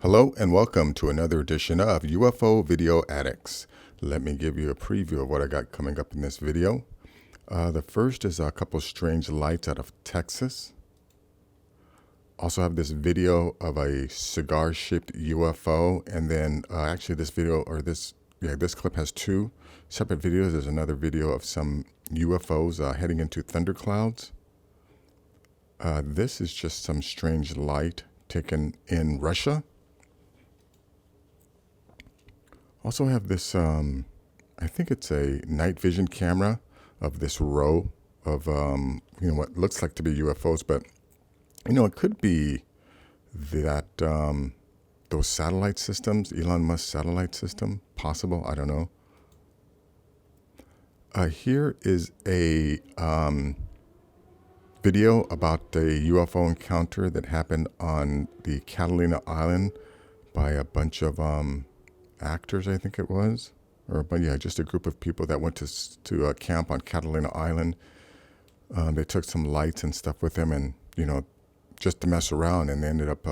Hello and welcome to another edition of UFO Video Addicts. Let me give you a preview of what I got coming up in this video. The first is a couple strange lights out of Texas. Also have this video of a cigar-shaped UFO, and then actually this clip has two separate videos. There's another video of some UFOs heading into thunderclouds. This is just some strange light taken in Russia. Also have this, I think it's a night vision camera of this row of, what looks like to be UFOs, but, it could be that, those satellite systems, Elon Musk satellite system, possible, I don't know. Here is a video about a UFO encounter that happened on the Catalina island by a bunch of, actors, I think it was, just a group of people that went to camp on Catalina Island. They took some lights and stuff with them, and just to mess around, and they ended up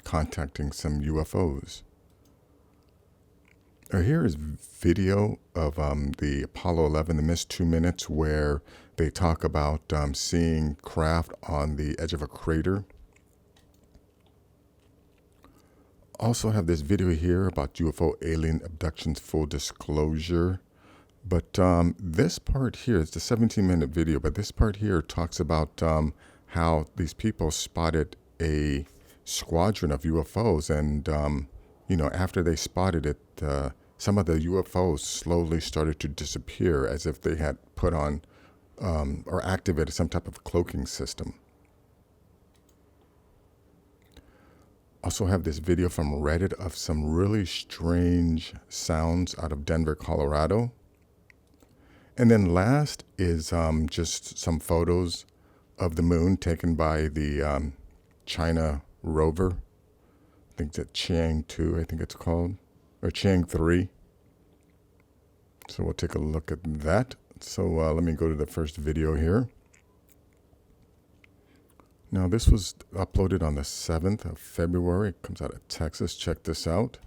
contacting some UFOs. Here is video of the Apollo 11, the missed 2 minutes, where they talk about seeing craft on the edge of a crater. Also have this video here about UFO alien abductions, full disclosure. But this part here, it's a 17-minute video, but this part here talks about how these people spotted a squadron of UFOs. And, after they spotted it, some of the UFOs slowly started to disappear as if they had put on or activated some type of cloaking system. Also have this video from Reddit of some really strange sounds out of Denver, Colorado. And then last is just some photos of the moon taken by the China rover. I think it's Chang 2, I think it's called, or Chang 3. So we'll take a look at that. So let me go to the first video here. Now, this was uploaded on the 7th of February. It comes out of Texas. Check this out.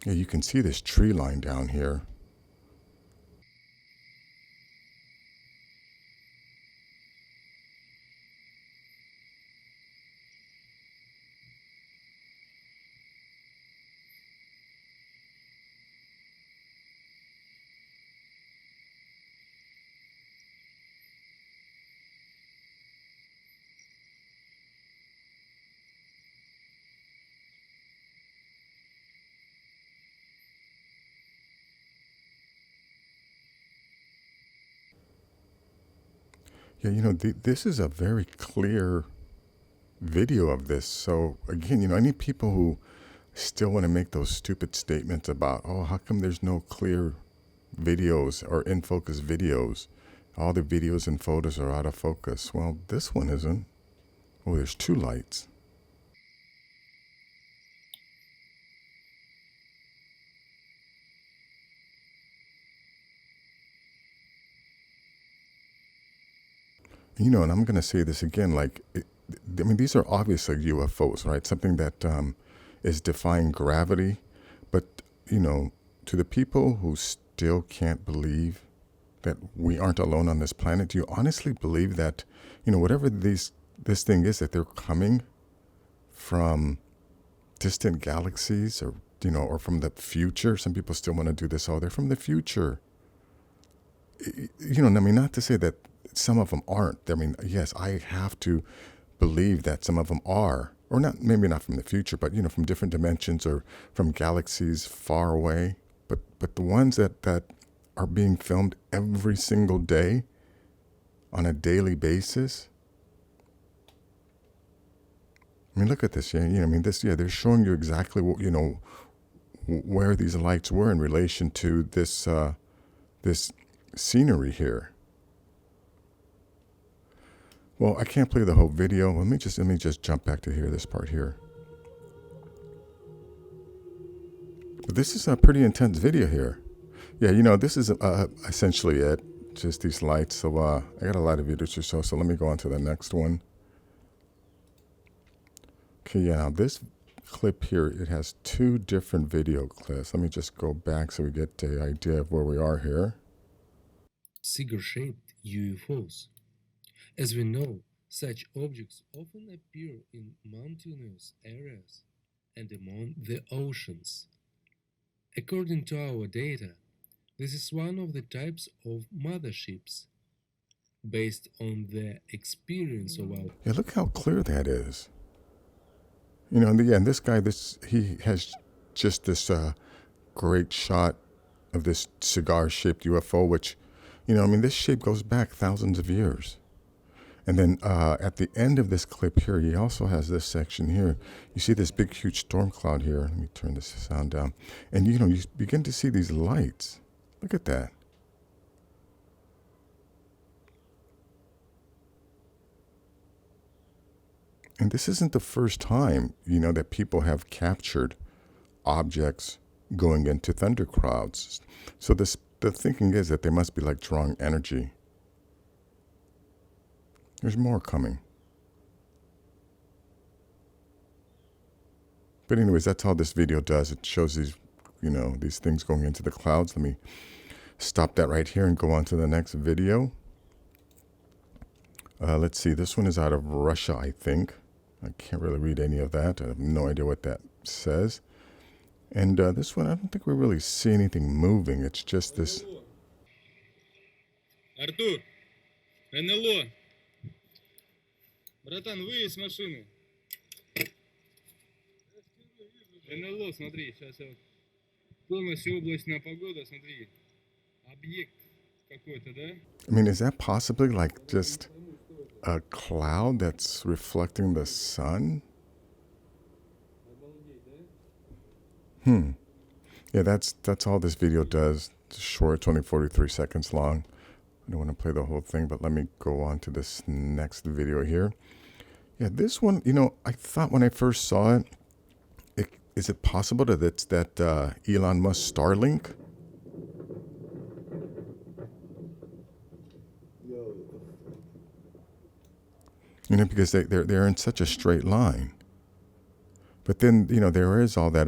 Yeah, you can see this tree line down here. Yeah, this is a very clear video of this. So again, any people who still want to make those stupid statements about, oh, how come there's no clear videos or in focus videos? All the videos and photos are out of focus. Well, this one isn't. Oh, there's two lights. And I'm going to say this again, these are obviously UFOs, right? Something that is defying gravity. But, to the people who still can't believe that we aren't alone on this planet, do you honestly believe that, whatever this thing is, that they're coming from distant galaxies or from the future? Some people still want to do this. Oh, they're from the future. Not to say that some of them aren't. Yes, I have to believe that some of them are, or not, maybe not from the future, but, from different dimensions or from galaxies far away. But the ones that are being filmed every single day on a daily basis. Look at this. They're showing you exactly what, where these lights were in relation to this, this scenery here. Well, I can't play the whole video. Let me just jump back to this part here. But this is a pretty intense video here. Yeah, this is essentially it. Just these lights. So I got a lot of videos to show. So let me go on to the next one. Okay, yeah, now this clip here, it has two different video clips. Let me just go back so we get the idea of where we are here. Cigar-shaped UFOs. As we know, such objects often appear in mountainous areas and among the oceans. According to our data, this is one of the types of motherships based on the experience of our. Yeah, look how clear that is. You know, and this guy, he has just this great shot of this cigar-shaped UFO, which, you know, I mean, this shape goes back thousands of years. And then at the end of this clip here, he also has this section here. You see this big, huge storm cloud here. Let me turn this sound down. And, you know, you begin to see these lights. Look at that. And this isn't the first time, you know, that people have captured objects going into thunder clouds. So the thinking is that they must be like drawing energy. There's more coming. But anyways, that's all this video does. It shows these, you know, these things going into the clouds. Let me stop that right here and go on to the next video. Let's see. This one is out of Russia, I think. I can't really read any of that. I have no idea what that says. And this one, I don't think we really see anything moving. It's just this. Артур, НЛО. Братан, выйдь с машины. НЛО, смотри, сейчас вот полностью облачная погода, смотри. Объект какой-то, да? I mean, is that possibly like just a cloud that's reflecting the sun? Yeah, that's all this video does. It's short, it's only 43 seconds long. I don't want to play the whole thing, but let me go on to this next video here. Yeah, this one, you know, I thought when I first saw it, is it possible that it's that Elon Musk Starlink? You know, because they're in such a straight line. But then, you know, there is all that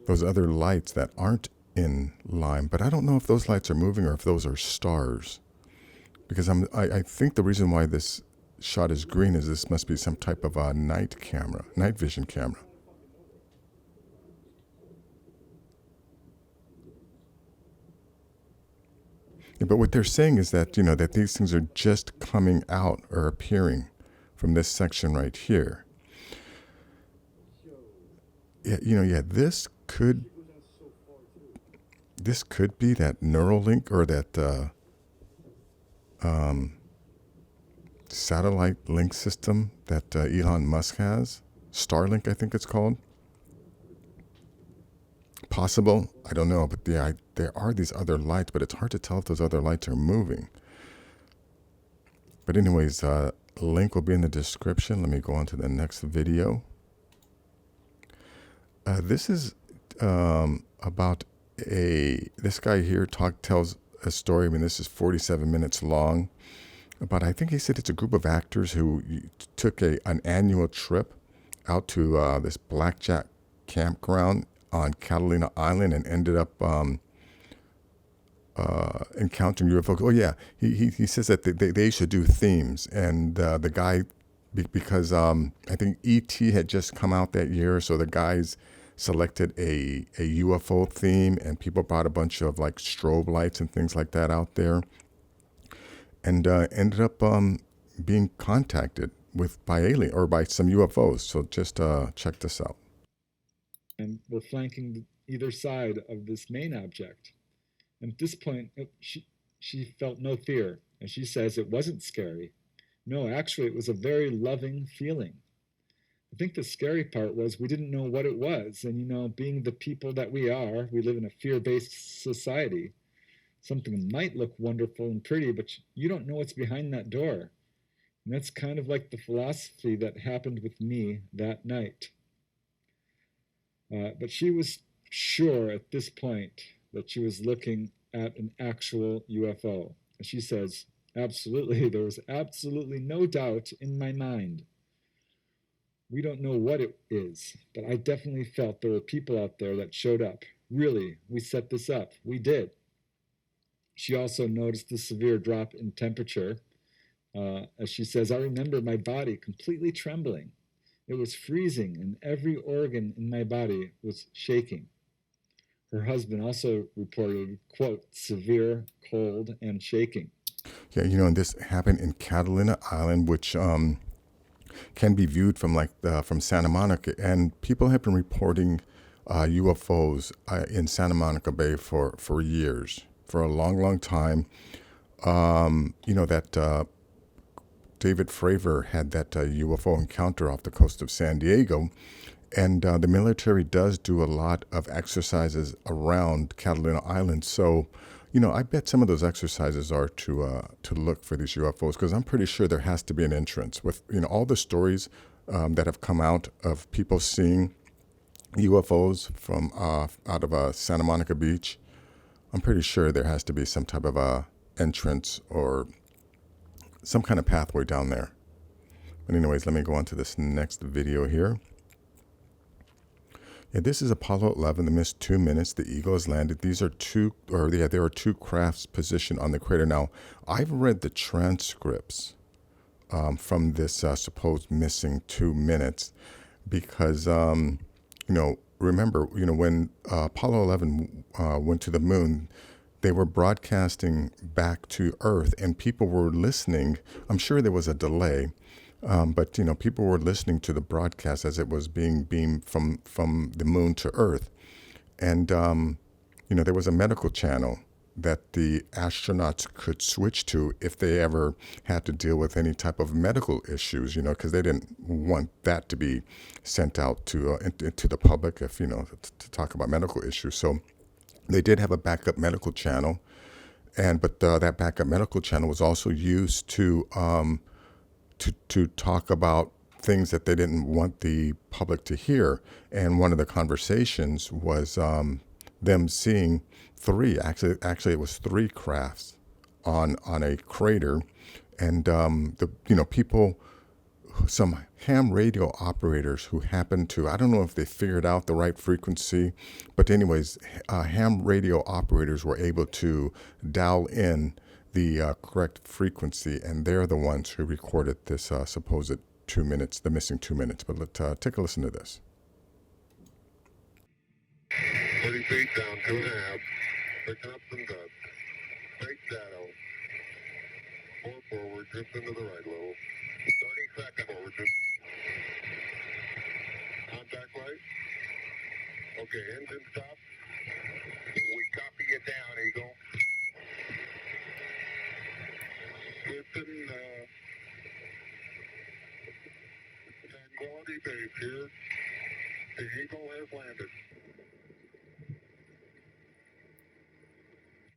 those other lights that aren't in line. But I don't know if those lights are moving or if those are stars. Because I think the reason why this shot is green is this must be some type of a night vision camera. Yeah, but what they're saying is that, you know, that these things are just coming out or appearing from this section right here. Yeah, you know, yeah, this could be that Neuralink or that satellite link system that Elon Musk has. Starlink, I think it's called. Possible, I don't know, but yeah, there are these other lights, but it's hard to tell if those other lights are moving. But anyways, link will be in the description. Let me go on to the next video. This is about this guy here tells a story. I mean, this is 47 minutes long. But I think he said it's a group of actors who took an annual trip out to this blackjack campground on Catalina Island and ended up encountering UFOs. Oh yeah, he says that they should do themes, and the guy, because I think E.T. had just come out that year, so the guys selected a UFO theme, and people brought a bunch of like strobe lights and things like that out there, and ended up being contacted by alien or by some UFOs. So just check this out. And we're flanking either side of this main object. And at this point, she felt no fear. And she says it wasn't scary. No, actually, it was a very loving feeling. I think the scary part was we didn't know what it was. And, you know, being the people that we are, we live in a fear-based society. Something might look wonderful and pretty, but you don't know what's behind that door. And that's kind of like the philosophy that happened with me that night. But she was sure at this point that she was looking at an actual UFO. And she says, absolutely, there was absolutely no doubt in my mind. We don't know what it is, but I definitely felt there were people out there that showed up. Really, we set this up. We did. She also noticed the severe drop in temperature. As she says, I remember my body completely trembling. It was freezing, and every organ in my body was shaking. Her husband also reported, quote, severe cold and shaking. Yeah, and this happened in Catalina Island, which can be viewed from from Santa Monica, and people have been reporting UFOs in Santa Monica Bay for years, for a long, long time. That David Fravor had that UFO encounter off the coast of San Diego. And the military does do a lot of exercises around Catalina Island. So, I bet some of those exercises are to look for these UFOs, because I'm pretty sure there has to be an entrance. With all the stories that have come out of people seeing UFOs from out of Santa Monica Beach, I'm pretty sure there has to be some type of entrance or some kind of pathway down there. But anyways, let me go on to this next video here. Yeah, this is Apollo 11. The missed 2 minutes. The Eagle has landed. There are two crafts positioned on the crater. Now, I've read the transcripts from this supposed missing 2 minutes, because remember, when Apollo 11 went to the moon, they were broadcasting back to Earth, and people were listening. I'm sure there was a delay. But people were listening to the broadcast as it was being beamed from the moon to Earth, and there was a medical channel that the astronauts could switch to if they ever had to deal with any type of medical issues. Because they didn't want that to be sent out to the public if to talk about medical issues. So they did have a backup medical channel, but that backup medical channel was also used to talk about things that they didn't want the public to hear. And one of the conversations was them seeing actually it was 3 crafts on a crater, and people, some ham radio operators who happened to, I don't know if they figured out the right frequency, but anyways, ham radio operators were able to dial in the correct frequency, and they're the ones who recorded this supposed 2 minutes, the missing 2 minutes. But let's take a listen to this. 30 feet down, 2.5, picking up some dust. Straight shadow. 4 forward, drift into the right low. 30 seconds forward, drift. Contact light. Okay, engine stop. We copy you down, Eagle. Listen, Tranquility Base here. The Eagle has landed.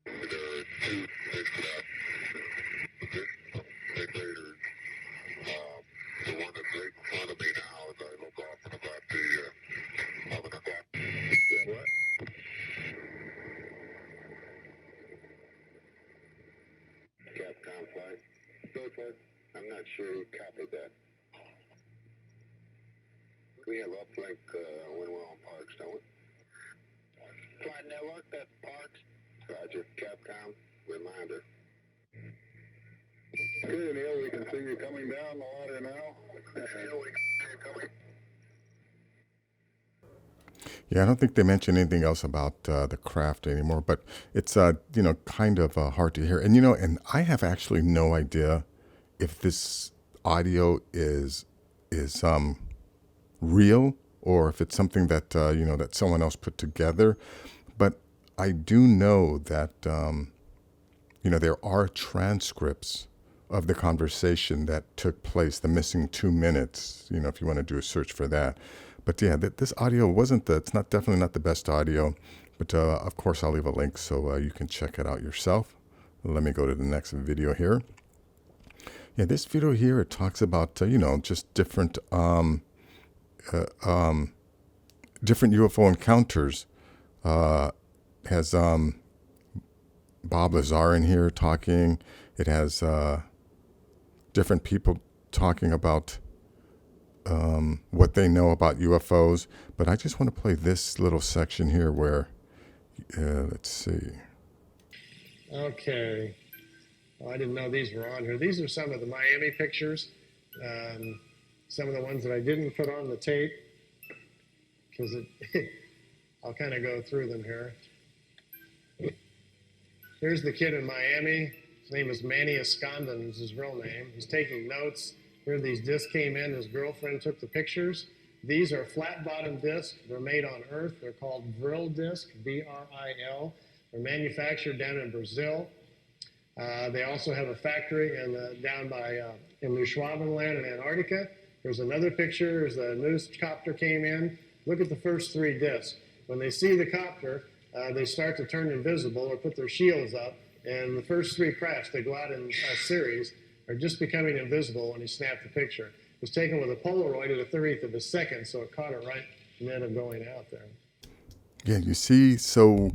There are 2 regulators. The one that's right in front of me now as I look off and about the 11 o'clock. Yeah, what? Capcom flight. Go, I'm not sure he copied that. We have uplink when we're on Parks, don't we? Flight network, that's Parks. Roger, Capcom, reminder. Good, Neil, we can see you coming down the ladder now. Neil, we can see you coming. Yeah, I don't think they mentioned anything else about the craft anymore, but it's kind of hard to hear. And and I have actually no idea if this audio is real, or if it's something that that someone else put together. But I do know that there are transcripts of the conversation that took place, the missing 2 minutes. If you want to do a search for that. But yeah, this audio it's definitely not the best audio. But of course, I'll leave a link so you can check it out yourself. Let me go to the next video here. Yeah, this video here, it talks about just different different UFO encounters. Has Bob Lazar in here talking. It has different people talking about what they know about UFOs. But I just want to play this little section here where, let's see. Okay. Well, I didn't know these were on here. These are some of the Miami pictures. Some of the ones that I didn't put on the tape because I'll kind of go through them here. Here's the kid in Miami. His name is Manny Escondon, is his real name. He's taking notes. Here these discs came in. His girlfriend took the pictures. These are flat-bottom discs. They're made on Earth. They're called Vril disc, V-R-I-L. They're manufactured down in Brazil. They also have a factory down by in New Schwabenland in Antarctica. There's another picture. There's a news copter came in. Look at the first three discs. When they see the copter, they start to turn invisible or put their shields up, and the first three crash. They go out in a series, are just becoming invisible when he snapped the picture. It was taken with a Polaroid at a 30th of a second, so it caught it right in the end of going out there. Yeah, you see, so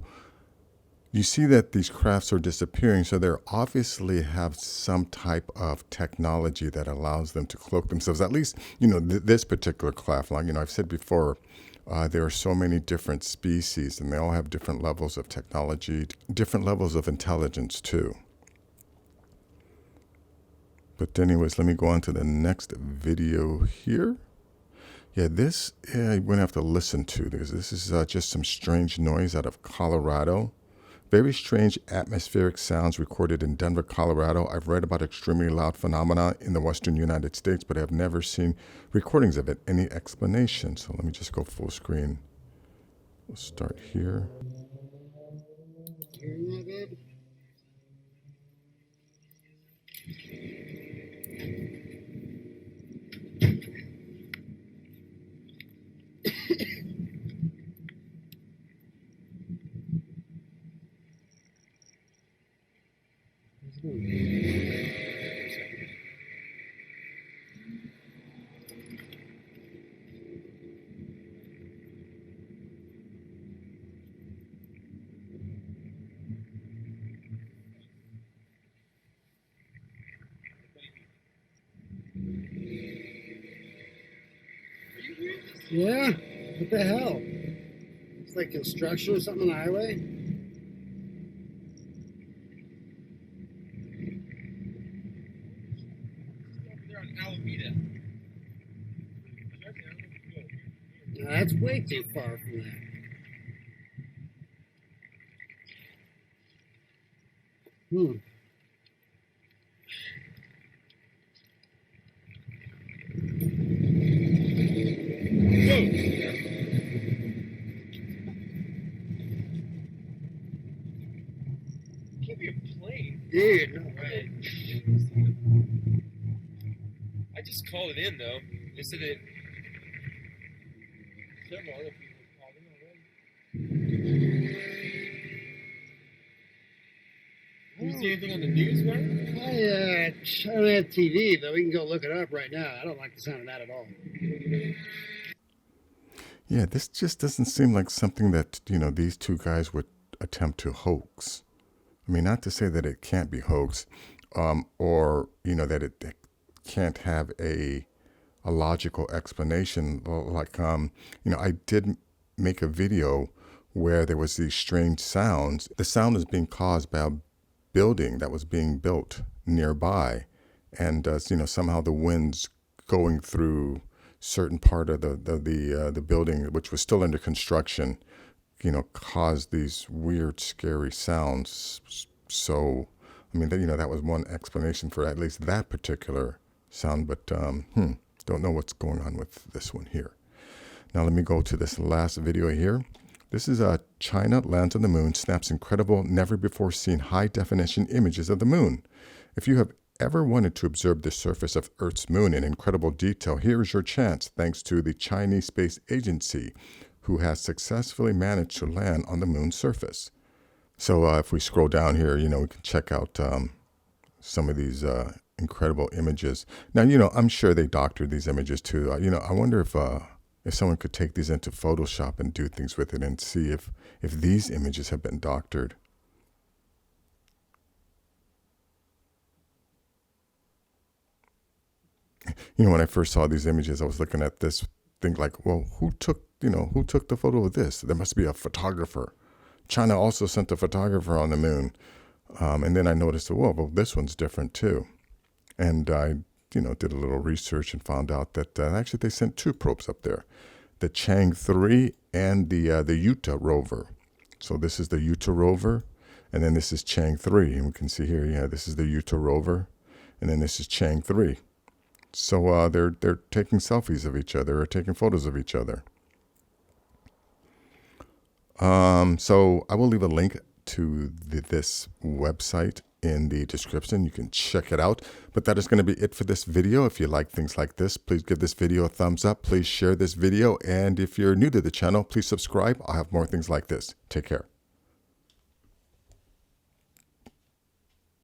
you see that these crafts are disappearing, so they obviously have some type of technology that allows them to cloak themselves. At least, this particular craft, like, I've said before, there are so many different species, and they all have different levels of technology, different levels of intelligence, too. But anyways, let me go on to the next video here. Yeah, this you're going to have to listen to, because this is just some strange noise out of Colorado. Very strange atmospheric sounds recorded in Denver, Colorado. I've read about extremely loud phenomena in the western United States, but I have never seen recordings of it. Any explanation? So let me just go full screen. We'll start here. Yeah? What the hell? It's like construction or something on the highway? They're on Alameda. No, that's way too far from that. Can't be a plane. Dude, no way. I just called it in though. They said that several other people called in already. You see anything on the news, man? I don't have TV, but we can go look it up right now. I don't like the sound of that at all. Yeah, this just doesn't seem like something that, these two guys would attempt to hoax. I mean, not to say that it can't be hoax, or, that it can't have a logical explanation. Like, I did make a video where there was these strange sounds. The sound is being caused by a building that was being built nearby. And, somehow the wind's going through certain part of the building, which was still under construction, caused these weird, scary sounds. So, I mean, that was one explanation for at least that particular sound, but don't know what's going on with this one here. Now let me go to this last video here. This is China lands on the moon, snaps incredible, never before seen high definition images of the moon. If you have ever wanted to observe the surface of Earth's moon in incredible detail, here is your chance, thanks to the Chinese Space Agency, who has successfully managed to land on the moon's surface. So if we scroll down here, we can check out some of these incredible images. Now, I'm sure they doctored these images too. I wonder if someone could take these into Photoshop and do things with it and see if these images have been doctored. when I first saw these images, I was looking at this thing like, well, who took the photo of this? There must be a photographer. China also sent a photographer on the moon. And then I noticed, well, this one's different too. And I, did a little research and found out that actually they sent 2 probes up there, the Chang 3 and the Utah rover. So this is the Utah rover, and then this is Chang 3. And we can see here, this is the Utah rover, and then this is Chang 3. So they're taking selfies of each other or taking photos of each other. So I will leave a link to this website in the description. You can check it out. But that is going to be it for this video. If you like things like this, please give this video a thumbs up. Please share this video. And if you're new to the channel, please subscribe. I'll have more things like this. Take care.